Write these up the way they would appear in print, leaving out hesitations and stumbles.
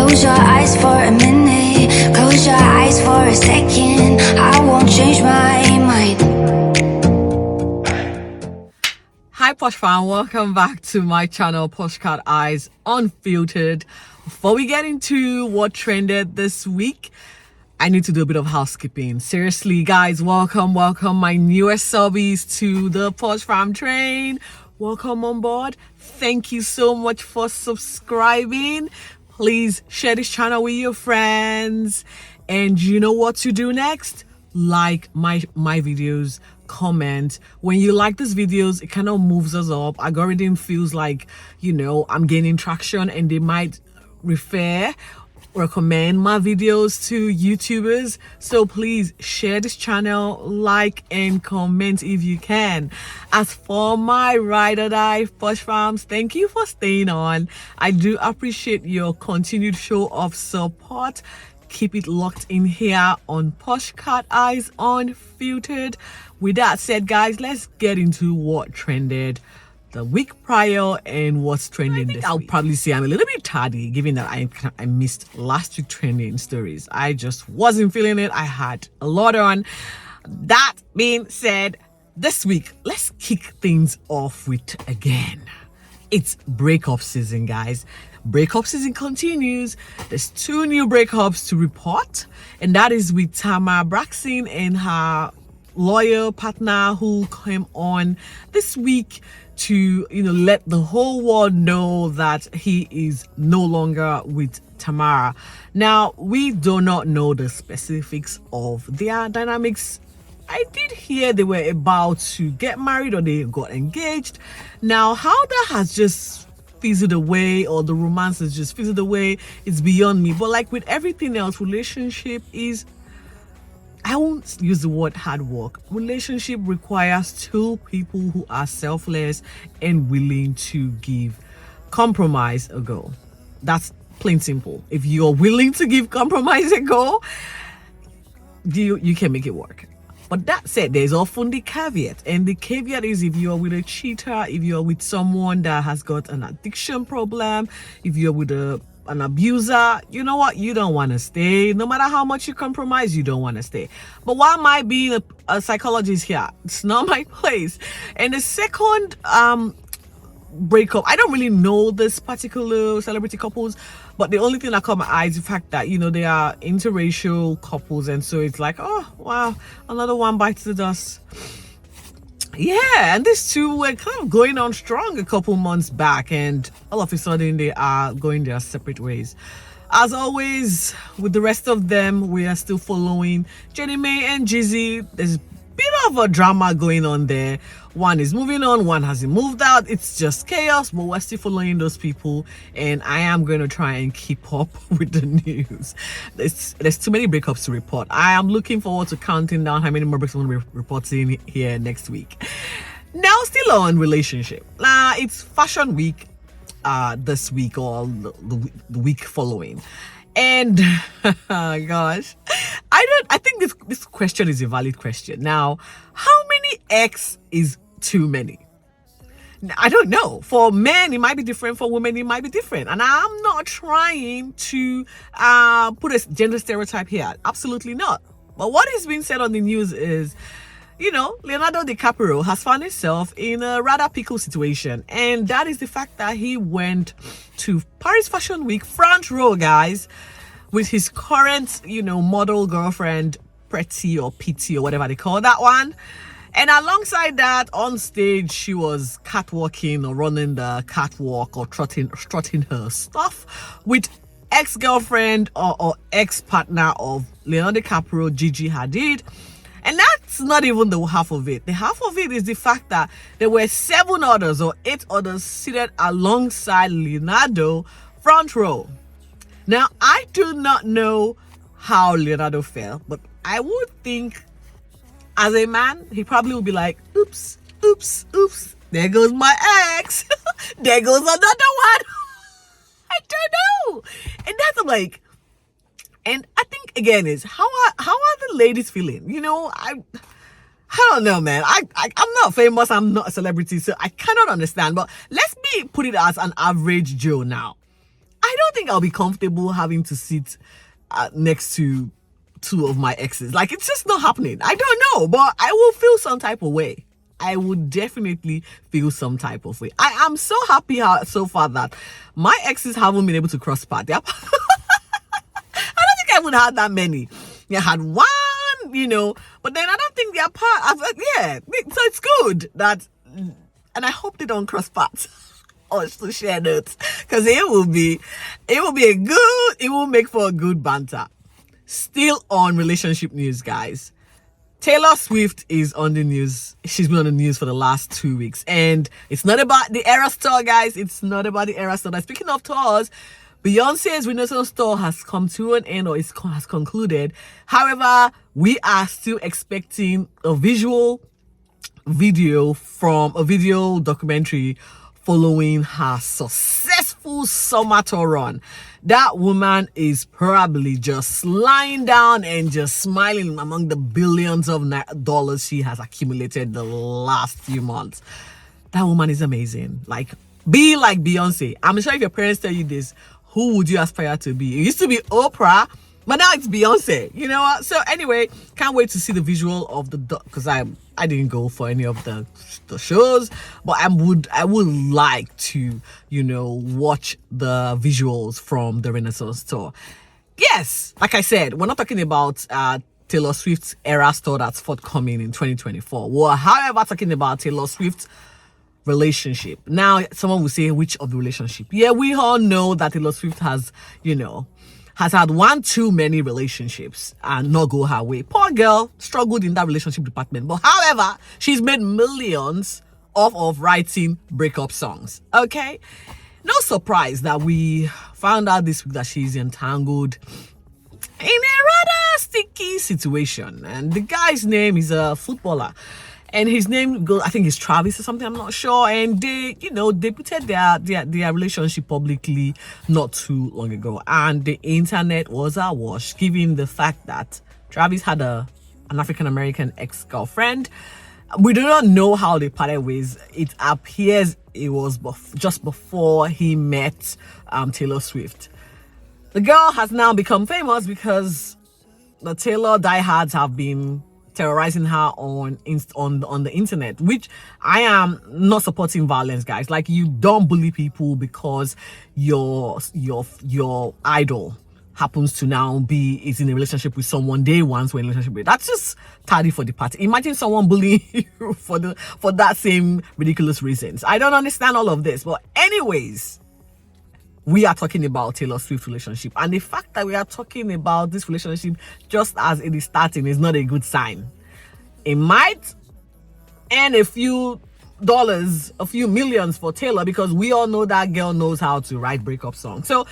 Close your eyes for a minute, close your eyes for a second. I won't change my mind. Hi Posh fam, welcome back to my channel Poshcateyes Unfiltered. Before we get into what trended this week, I need to do a bit of housekeeping. Seriously guys, welcome my newest subbies to the Posh Fam train. Welcome on board. Thank you so much for subscribing. Please share this channel with your friends. And you know what to do next? Like my videos, comment. When you like these videos, it kind of moves us up. Algorithm feels like, I'm gaining traction and they might recommend my videos to YouTubers. So please share this channel, like and comment if you can. As for my ride or die Posh Fams, thank you for staying on. I do appreciate your continued show of support. Keep it locked in here on Poshcateyes Unfiltered. With that said, guys, let's get into what trended the week prior and what's trending this week. I'll probably say I'm a little bit tardy, given that I missed last week trending stories. I just wasn't feeling it. I had a lot on. That being said, this week, let's kick things off with again. It's breakup season, guys. Breakup season continues. There's 2 new breakups to report, and that is with Tamar and her lawyer partner who came on this week to let the whole world know that he is no longer with Tamar. Now, we do not know the specifics of their dynamics. I did hear they were about to get married or they got engaged. Now, how that has just fizzled away or the romance has just fizzled away, it's beyond me. But like with everything else, relationship is, I won't use the word hard work. Relationship requires 2 people who are selfless and willing to give compromise a go. That's plain simple. If you're willing to give compromise a go, you can make it work. But that said, there's often the caveat, and the caveat is if you're with a cheater, if you're with someone that has got an addiction problem, if you're with an abuser, you know what, you don't want to stay. No matter how much you compromise, you don't want to stay. But why am I being a psychologist here? It's not my place. And the second breakup, I don't really know this particular celebrity couples, but the only thing that caught my eye is the fact that they are interracial couples, and so it's like, oh wow, another one bites the dust. Yeah, and these 2 were kind of going on strong a couple months back, and all of a sudden they are going their separate ways. As always, with the rest of them, we are still following Jenny May and Jizzy. There's a bit of a drama going on there. One is moving on, one hasn't moved out. It's just chaos, but we're still following those people, and I am going to try and keep up with the news. There's too many breakups to report. I am looking forward to counting down how many more breakups we're reporting here next week. Now, still on relationship. It's Fashion Week this week or the week following. And gosh, I think this question is a valid question. Now, how many X is too many? I don't know. For men, it might be different. For women, it might be different. And I'm not trying to put a gender stereotype here. Absolutely not. But what is being said on the news is, Leonardo DiCaprio has found himself in a rather pickle situation. And that is the fact that he went to Paris Fashion Week, front row, guys, with his current, model girlfriend, Pretty or Pitty or whatever they call that one. And alongside that, on stage, she was catwalking or running the catwalk or strutting her stuff with ex-girlfriend or ex-partner of Leonardo DiCaprio, Gigi Hadid. And that's not even the half of it. The half of it is the fact that there were 7 others or 8 others seated alongside Leonardo, front row. Now, I do not know how Leonardo felt, but I would think as a man, he probably would be like, oops, oops, oops. There goes my ex. There goes another one. I don't know. And that's like, and I think again is how are the ladies feeling? I don't know, man. I'm not famous. I'm not a celebrity, so I cannot understand. But let's put it as an average Joe now. I don't think I'll be comfortable having to sit next to two of my exes. Like, it's just not happening. I don't know, but I will feel some type of way. I would definitely feel some type of way. I am so happy so far that my exes haven't been able to cross paths. I don't think I would have that many. I had one, but then I don't think they're part. So it's good that, and I hope they don't cross paths or to share notes, because it will make for a good banter. Still on relationship news, guys. Taylor Swift is on the news. She's been on the news for the last 2 weeks. And it's not about the Eras tour, guys. It's not about the Eras tour. Speaking of tours, Beyonce's Renaissance tour has come to an end, or has concluded. However, we are still expecting a visual documentary following her successful summer tour run. That woman is probably just lying down and just smiling among the billions of dollars she has accumulated the last few months. That woman is amazing. Like, be like Beyonce. I'm sure if your parents tell you this, who would you aspire to be? It used to be Oprah, but now it's Beyonce. You know what? So anyway, can't wait to see the visual of the because I didn't go for any of the shows, but I would like to watch the visuals from the Renaissance tour. Yes, like I said, we're not talking about Taylor Swift's Eras tour that's forthcoming in 2024. We're, however, talking about Taylor Swift's relationship. Now, someone will say, which of the relationship? Yeah, we all know that Taylor Swift has had one too many relationships and not go her way. Poor girl struggled in that relationship department. But however, she's made millions off of writing breakup songs. Okay? No surprise that we found out this week that she's entangled in a rather sticky situation. And the guy's name is a footballer. And his name goes, I think it's Travis or something, I'm not sure. And they put their relationship publicly not too long ago. And the internet was awash, given the fact that Travis had an African-American ex-girlfriend. We do not know how they parted ways. It appears it was just before he met Taylor Swift. The girl has now become famous because the Taylor diehards have been terrorizing her on the internet, which I am not supporting violence, guys. Like, you don't bully people because your idol happens to now is in a relationship with someone they once were in a relationship with. That's just tardy for the party. Imagine someone bullying you for that same ridiculous reasons. I don't understand all of this, but anyways, we are talking about Taylor Swift relationship, and the fact that we are talking about this relationship just as it is starting is not a good sign. It might earn a few dollars, a few millions for Taylor, because we all know that girl knows how to write breakup songs. So,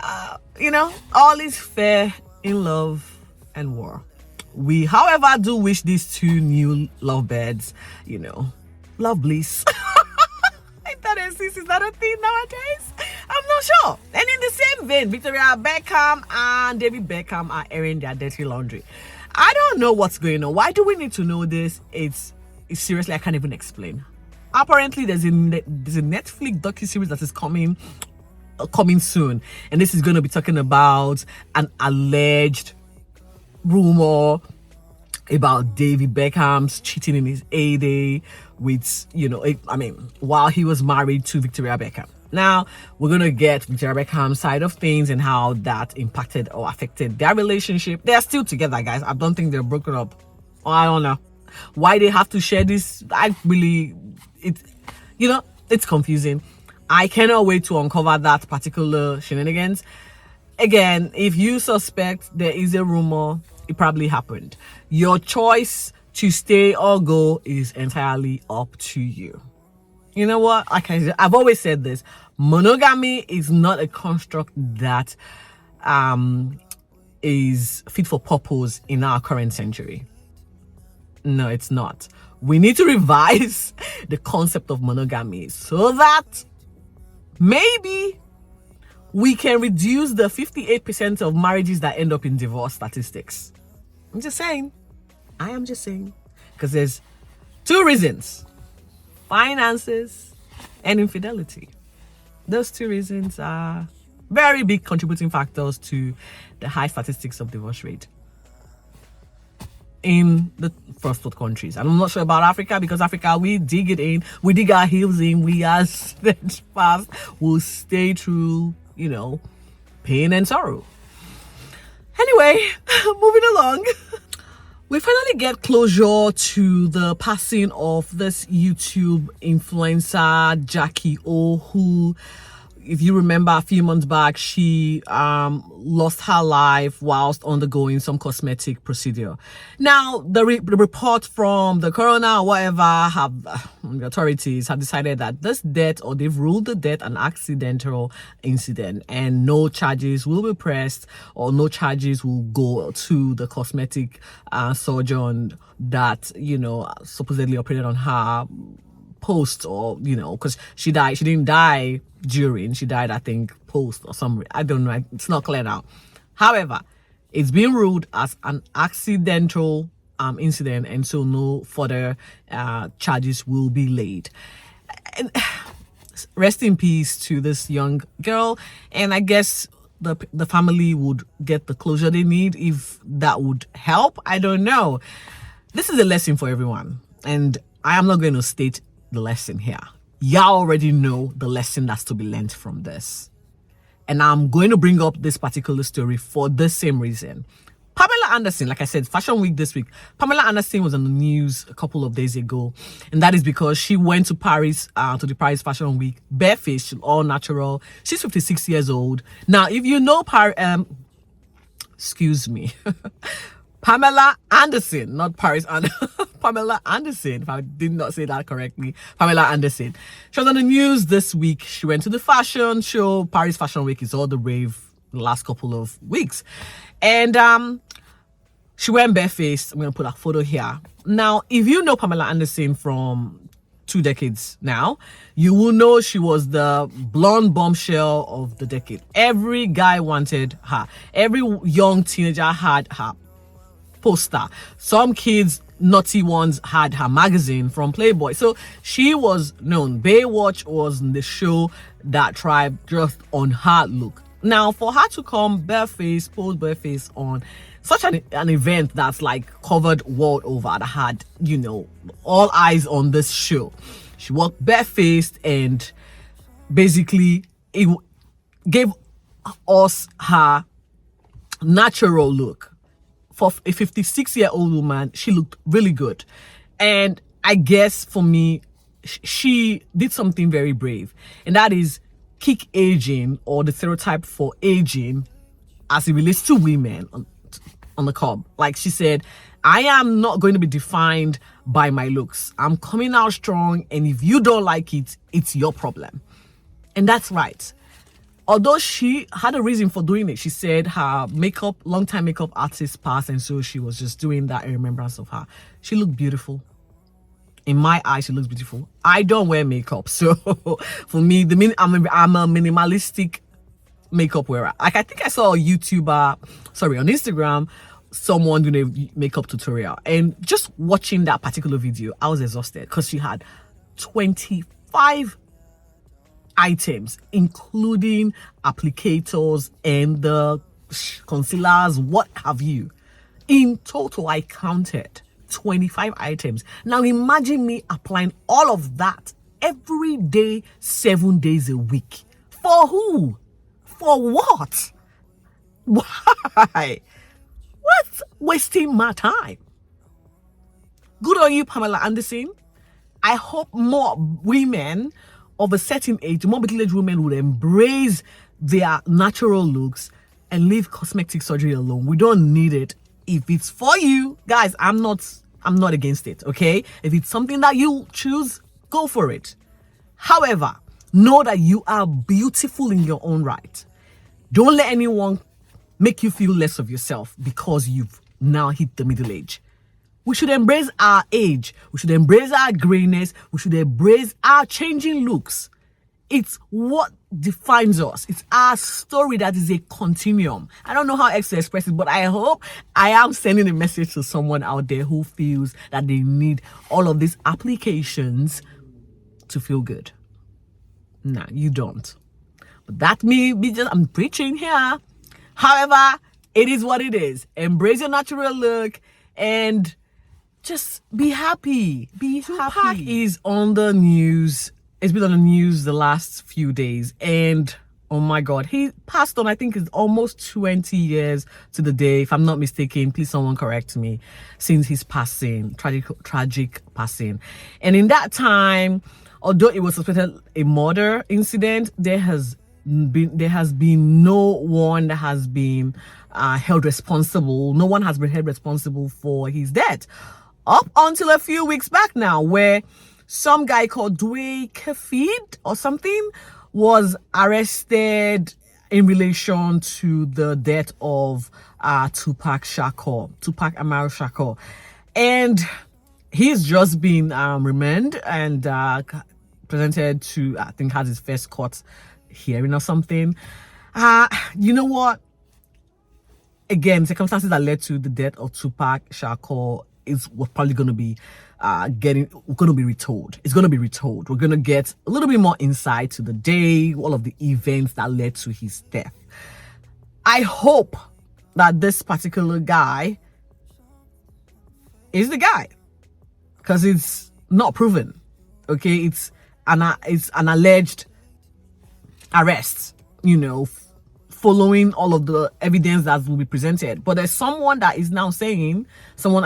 all is fair in love and war. We, however, do wish these two new lovebirds, love bliss. Is that a thing nowadays? I'm not sure. And in the same vein, Victoria Beckham and David Beckham are airing their dirty laundry. I don't know what's going on. Why do we need to know this? It's seriously, I can't even explain. Apparently, there's a Netflix docuseries that is coming soon, and this is going to be talking about an alleged rumor about David Beckham's cheating in his heyday with, while he was married to Victoria Beckham. Now, we're going to get Victoria Beckham's side of things and how that impacted or affected their relationship. They're still together, guys. I don't think they're broken up. I don't know why they have to share this. It's confusing. I cannot wait to uncover that particular shenanigans. Again, if you suspect there is a rumor, it probably happened. Your choice to stay or go is entirely up to you. You know what? I've always said this. Monogamy is not a construct that is fit for purpose in our current century. No, it's not. We need to revise the concept of monogamy so that maybe we can reduce the 58% of marriages that end up in divorce statistics. I'm just saying. I am just saying. Because there's two reasons: finances and infidelity. Those two reasons are very big contributing factors to the high statistics of divorce rate in the first world countries. And I'm not sure about Africa, because Africa, we dig it in, we dig our heels in, we are steadfast, we'll stay through, pain and sorrow. Anyway, moving along. We finally get closure to the passing of this YouTube influencer, Jackie O, who, if you remember a few months back, she lost her life whilst undergoing some cosmetic procedure. Now, the report from the coroner or whatever the authorities have decided that this death, or they've ruled the death an accidental incident, and no charges will be pressed, or no charges will go to the cosmetic surgeon that, supposedly operated on her post, or because she didn't die during, she died, I think, post or some, I don't know, it's not clear now. However, it's been ruled as an accidental incident, and so no further charges will be laid. And rest in peace to this young girl, and I guess the family would get the closure they need, if that would help. I don't know. This is a lesson for everyone, and I am not going to state the lesson here. Y'all already know the lesson that's to be learned from this. And I'm going to bring up this particular story for the same reason. Pamela Anderson, like I said, Fashion Week this week, Pamela Anderson was on the news a couple of days ago, and that is because she went to Paris, to the Paris Fashion Week, barefaced, all natural. She's 56 years old. Now, if you know excuse me, Pamela Anderson, not Paris Pamela Anderson, if I did not say that correctly. Pamela Anderson. She was on the news this week. She went to the fashion show. Paris Fashion Week is all the rave the last couple of weeks. And she went barefaced. I'm going to put a photo here. Now, if you know Pamela Anderson from 2 decades now, you will know she was the blonde bombshell of the decade. Every guy wanted her. Every young teenager had her poster. Some kids, naughty ones, had her magazine from Playboy. So she was known. Baywatch was the show that thrived just on her look. Now, for her to come barefaced, pose barefaced on such an event that's like covered world over, that had, all eyes on this show. She walked barefaced, and basically it gave us her natural look. For a 56-year-old woman, she looked really good. And I guess for me, she did something very brave. And that is kick aging, or the stereotype for aging as it relates to women on the curb. Like she said, I am not going to be defined by my looks. I'm coming out strong, and if you don't like it, it's your problem. And that's right. Although she had a reason for doing it, she said her long-time makeup artist passed, and so she was just doing that in remembrance of her. She looked beautiful. In my eyes, she looks beautiful. I don't wear makeup, so for me, I'm a minimalistic makeup wearer. Like, I think I saw a YouTuber, on Instagram, someone doing a makeup tutorial, and just watching that particular video, I was exhausted because she had 25 items, including applicators and the concealers, what have you. In total, I counted 25 items. Now imagine me applying all of that every day, 7 days a week. For who? For what? Why? What's wasting my time? Good on you, Pamela Anderson. I hope more women of a certain age, more middle-aged women, would embrace their natural looks and leave cosmetic surgery alone. We don't need it. If it's for you, guys, I'm not against it, okay? If it's something that you choose, go for it. However, know that you are beautiful in your own right. Don't let anyone make you feel less of yourself because you've now hit the middle age. We should embrace our age. We should embrace our grayness. We should embrace our changing looks. It's what defines us. It's our story that is a continuum. I don't know how else to express it, but I hope I am sending a message to someone out there who feels that they need all of these applications to feel good. No, you don't. But that I'm preaching here. However, it is what it is. Embrace your natural look and just be happy. Be happy. Tupac is on the news. It's been on the news the last few days, and oh my God, he passed on. I think it's almost 20 years to the day, if I'm not mistaken. Please, someone correct me. Since his passing, tragic passing, and in that time, although it was suspected a murder incident, there has been no one that has been held responsible. No one has been held responsible for his death up until a few weeks back now, where some guy called Dwayne Kafid or something was arrested in relation to the death of Tupac Amaru Shakur, and he's just been remanded and presented to, I think, has his first court hearing or something. You know what? Again, circumstances that led to the death of Tupac Shakur was probably going to be retold. It's going to be retold. We're going to get a little bit more insight to the day, all of the events that led to his death. I hope that this particular guy is the guy, because it's not proven. Okay, it's an alleged arrest, following all of the evidence that will be presented. But there's someone that is now saying, someone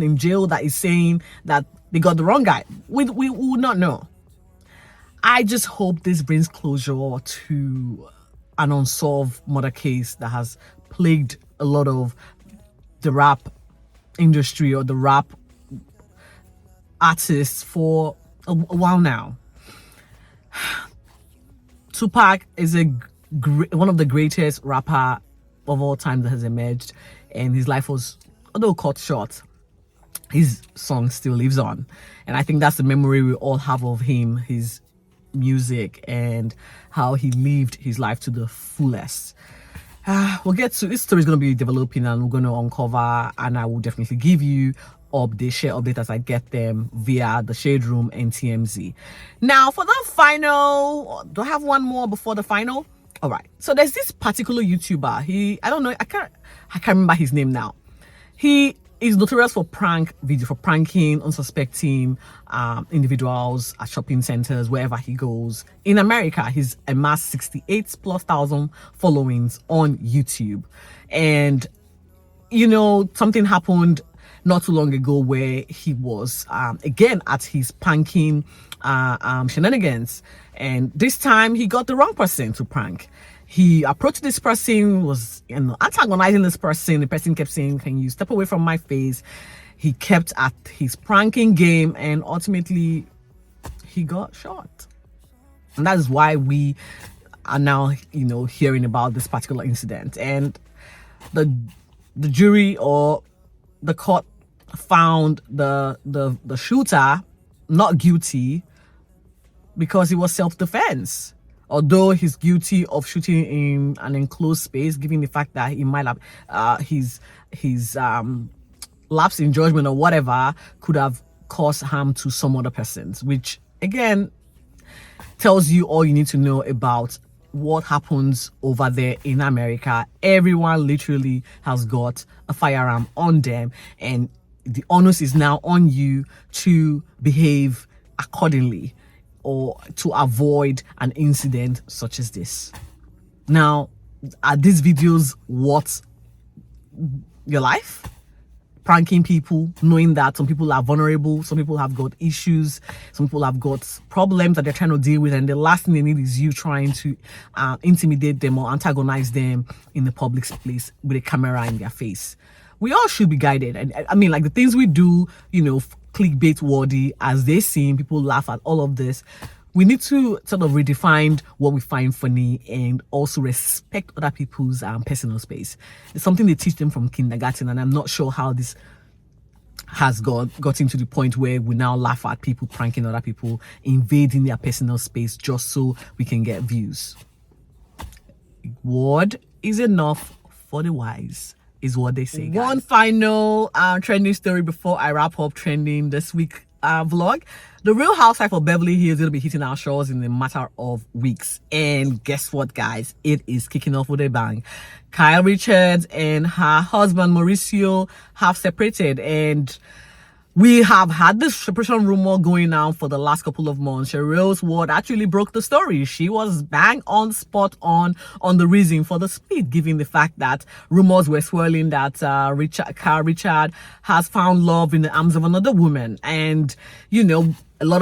in jail that is saying that they got the wrong guy. We would not know. I just hope this brings closure to an unsolved murder case that has plagued a lot of the rap industry or the rap artists for a while now. Tupac is one of the greatest rapper of all time that has emerged, and his life was, although cut short, his song still lives on, and I think that's the memory we all have of him, his music, and how he lived his life to the fullest. We'll get to this story. Is going to be developing, and we're going to uncover, and I will definitely give you share updates as I get them via the Shade Room and TMZ. Now, for the final, do I have one more before the final? All right. So there's this particular YouTuber. I can't remember his name now. He is notorious for pranking unsuspecting individuals at shopping centers, wherever he goes. In America, he's amassed 68,000+ followings on YouTube. And, something happened not too long ago where he was again at his pranking shenanigans, and this time he got the wrong person to prank. He approached this person, was antagonizing this person. The person kept saying, "Can you step away from my face?" He kept at his pranking game, and ultimately he got shot. And that is why we are now hearing about this particular incident. And the jury or the court found the shooter not guilty because it was self-defense, although he's guilty of shooting in an enclosed space, given the fact that he might have his lapse in judgment or whatever could have caused harm to some other persons, which again tells you all you need to know about what happens over there in America. Everyone literally has got a firearm on them, and the onus is now on you to behave accordingly or to avoid an incident such as this. Now, are these videos worth your life? Pranking people, knowing that some people are vulnerable, some people have got issues, some people have got problems that they're trying to deal with, and the last thing they need is you trying to intimidate them or antagonize them in the public place with a camera in their face. We all should be guided. And I mean, like, the things we do, clickbait worthy as they seem, people laugh at all of this. We need to sort of redefine what we find funny and also respect other people's personal space. It's something they teach them from kindergarten, and I'm not sure how this has gotten to the point where we now laugh at people pranking other people, invading their personal space just so we can get views. Word is enough for the wise, is what they say, guys. One final trending story before I wrap up trending this week vlog. The Real Housewife of Beverly Hills is going to be hitting our shores in a matter of weeks. And guess what, guys? It is kicking off with a bang. Kyle Richards and her husband Mauricio have separated, and we have had this separation rumor going on for the last couple of months. Cheryl's Ward actually broke the story. She was bang on spot on the reason for the split, given the fact that rumors were swirling that Richard has found love in the arms of another woman. And, you know,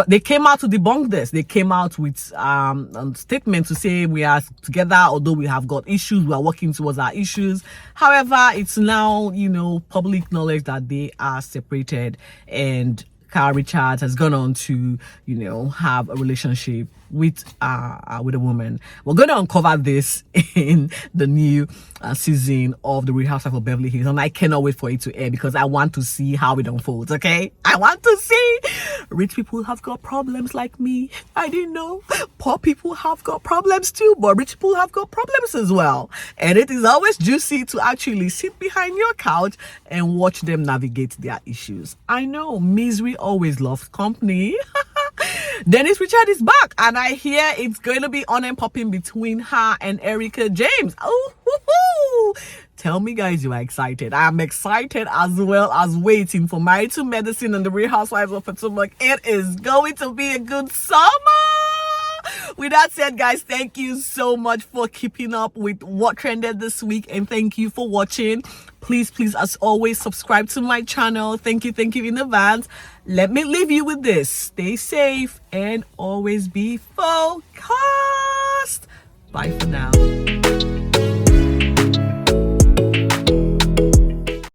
they came out to debunk this. They came out with a statement to say we are together, although we have got issues, we are working towards our issues. However, it's now, you know, public knowledge that they are separated, and Kyle Richards has gone on to, you know, have a relationship with a woman. We're going to uncover this in the new season of The Real Housewives of Beverly Hills, and I cannot wait for it to air because I want to see how it unfolds. Okay, I want to see. Rich people have got problems like me. I didn't know. Poor people have got problems too, but rich people have got problems as well. And it is always juicy to actually sit behind your couch and watch them navigate their issues. I know misery always loves company. Dennis Richard is back, and I hear it's going to be on and popping between her and Erica James. Oh, woo-hoo. Tell me, guys, you are excited. I'm excited as well as waiting for Married to Medicine and The Real Housewives of Potomac. It is going to be a good summer. With that said, guys, thank you so much for keeping up with what trended this week, and thank you for watching. Please, as always, subscribe to my channel. Thank you in advance. Let me leave you with this. Stay safe and always be focused. Bye for now.